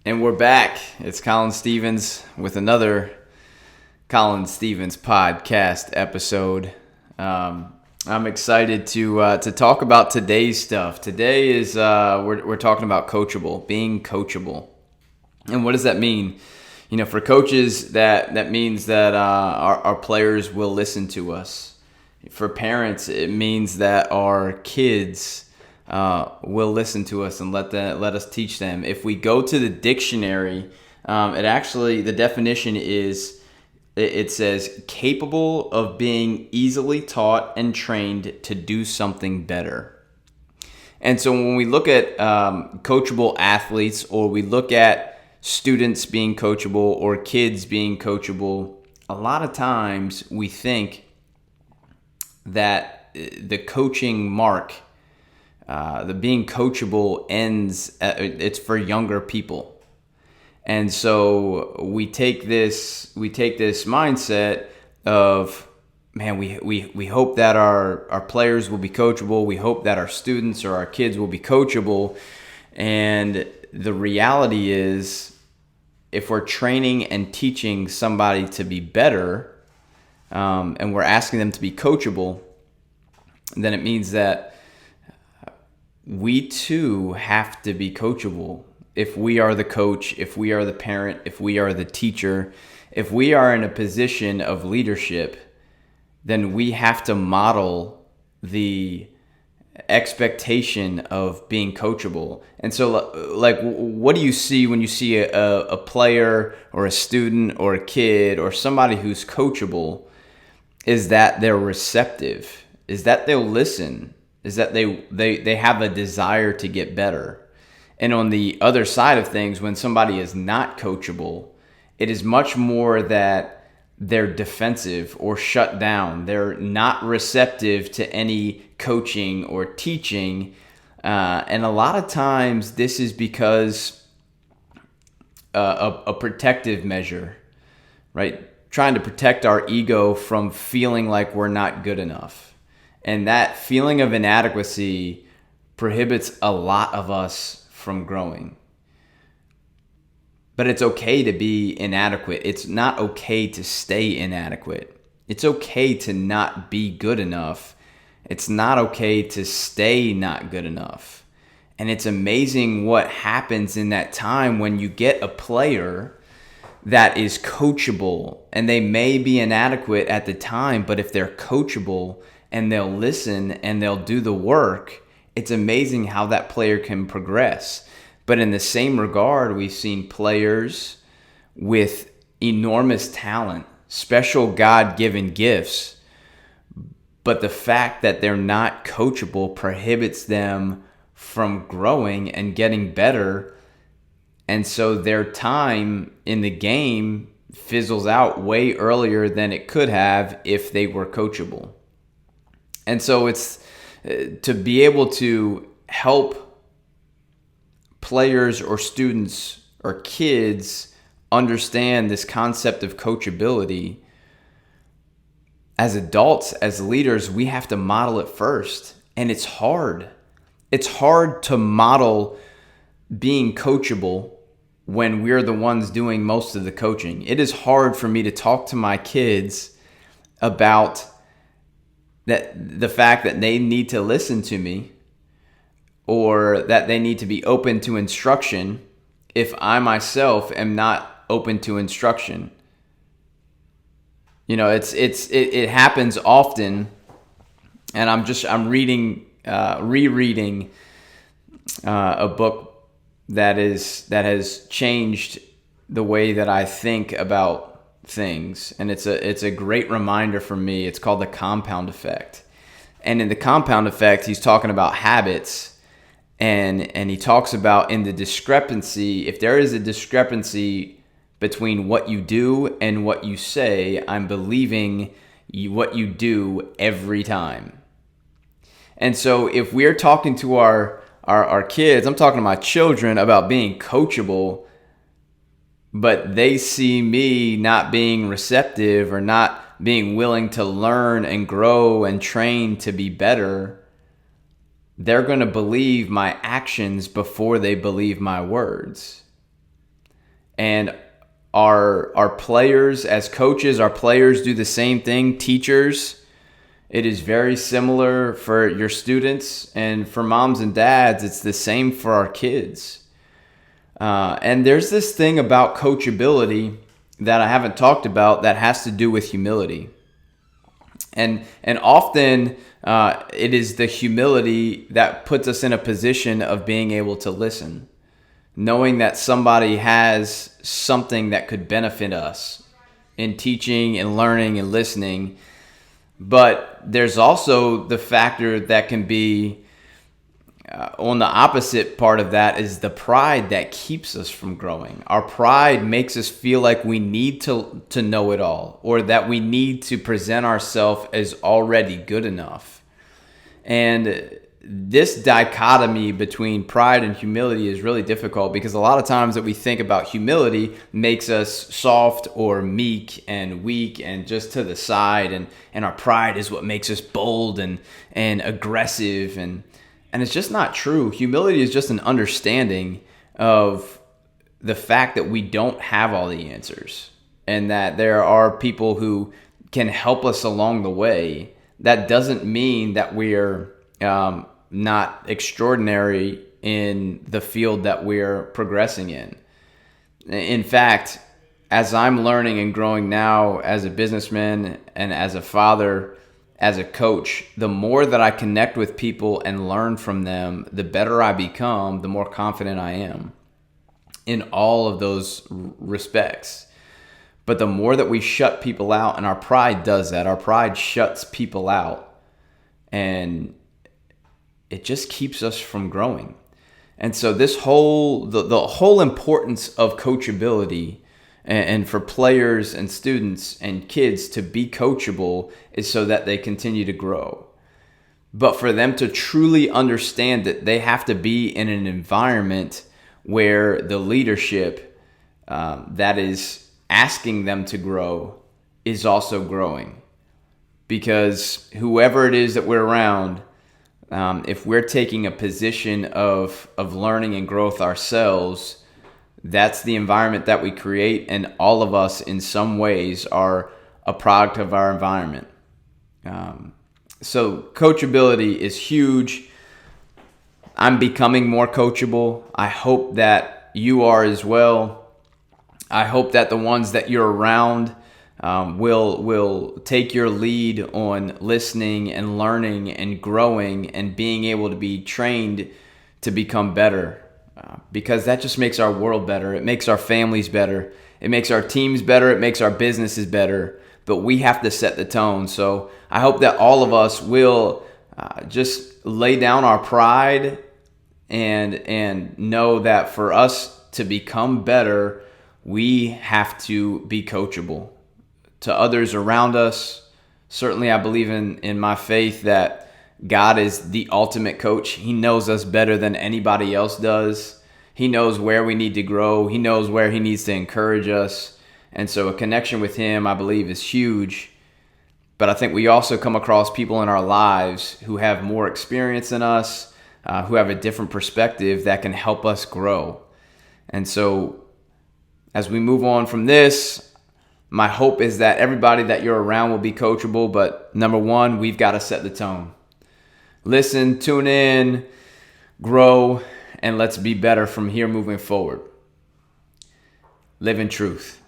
And we're back. It's Colin Stevens with another Colin Stevens Podcast episode. I'm excited to talk about today's stuff. Today is we're talking about coachable, being coachable, and what does that mean? You know, for coaches, that means that our players will listen to us. For parents, it means that our kids will listen to us and let us teach them. If we go to the dictionary, the definition is, it says capable of being easily taught and trained to do something better. And so when we look at coachable athletes, or we look at students being coachable or kids being coachable, a lot of times we think that the coaching mark, the being coachable ends, it's for younger people. And so we take this mindset of, man, we hope that our players will be coachable. We hope that our students or our kids will be coachable. And the reality is, if we're training and teaching somebody to be better, and we're asking them to be coachable, then it means that we too have to be coachable. If we are the coach, if we are the parent, if we are the teacher, if we are in a position of leadership, then we have to model the expectation of being coachable. And so, like, what do you see when you see a player or a student or a kid or somebody who's coachable? Is that they're receptive? Is that they'll listen? Is that they have a desire to get better? And on the other side of things, when somebody is not coachable, it is much more that they're defensive or shut down. They're not receptive to any coaching or teaching. And a lot of times this is because a protective measure, right? Trying to protect our ego from feeling like we're not good enough. And that feeling of inadequacy prohibits a lot of us from growing. But it's okay to be inadequate. It's not okay to stay inadequate. It's okay to not be good enough. It's not okay to stay not good enough. And it's amazing what happens in that time when you get a player that is coachable, and they may be inadequate at the time, but if they're coachable and they'll listen and they'll do the work, it's amazing how that player can progress. But in the same regard, we've seen players with enormous talent, special God-given gifts, but the fact that they're not coachable prohibits them from growing and getting better. And so their time in the game fizzles out way earlier than it could have if they were coachable. And so it's to be able to help players or students or kids understand this concept of coachability. As adults, as leaders, we have to model it first. And it's hard. It's hard to model being coachable when we're the ones doing most of the coaching. It is hard for me to talk to my kids about the fact that they need to listen to me, or that they need to be open to instruction, if I myself am not open to instruction. You know, it happens often, and I'm rereading a book that has changed the way that I think about things, and it's a great reminder for me. It's called The Compound Effect. And in The Compound Effect, he's talking about habits, and he talks about, in the discrepancy, if there is a discrepancy between what you do and what you say, I'm believing what you do every time. And so if we're talking to our kids, I'm talking to my children about being coachable, but they see me not being receptive or not being willing to learn and grow and train to be better, they're going to believe my actions before they believe my words. And our players, as coaches, our players do the same thing. Teachers, it is very similar for your students, and for moms and dads, it's the same for our kids. And there's this thing about coachability that I haven't talked about that has to do with humility. And often it is the humility that puts us in a position of being able to listen, knowing that somebody has something that could benefit us in teaching and learning and listening. But there's also the factor that can be on the opposite part of that is the pride that keeps us from growing. Our pride makes us feel like we need to know it all, or that we need to present ourselves as already good enough. And this dichotomy between pride and humility is really difficult, because a lot of times that we think about humility makes us soft or meek and weak and just to the side, and our pride is what makes us bold and aggressive, and it's just not true. Humility is just an understanding of the fact that we don't have all the answers, and that there are people who can help us along the way. That doesn't mean that we're not extraordinary in the field that we're progressing in. In fact, as I'm learning and growing now as a businessman and as a father, as a coach, the more that I connect with people and learn from them, the better I become, the more confident I am in all of those respects. But the more that we shut people out, and our pride does that, our pride shuts people out, and it just keeps us from growing. And so this whole, the whole importance of coachability and for players and students and kids to be coachable is so that they continue to grow. But for them to truly understand that they have to be in an environment where the leadership that is asking them to grow is also growing. Because whoever it is that we're around, if we're taking a position of learning and growth ourselves, that's the environment that we create, and all of us in some ways are a product of our environment. So coachability is huge. I'm becoming more coachable. I hope that you are as well. I hope that the ones that you're around will take your lead on listening and learning and growing and being able to be trained to become better. Because that just makes our world better. It makes our families better. It makes our teams better. It makes our businesses better. But we have to set the tone. So I hope that all of us will just lay down our pride and know that for us to become better, we have to be coachable to others around us. Certainly, I believe in my faith that God is the ultimate coach. He knows us better than anybody else does. He knows where we need to grow. He knows where he needs to encourage us. And so a connection with him, I believe, is huge. But I think we also come across people in our lives who have more experience than us, who have a different perspective that can help us grow. And so as we move on from this, my hope is that everybody that you're around will be coachable. But number one, we've got to set the tone. Listen, tune in, grow, and let's be better from here moving forward. Live in truth.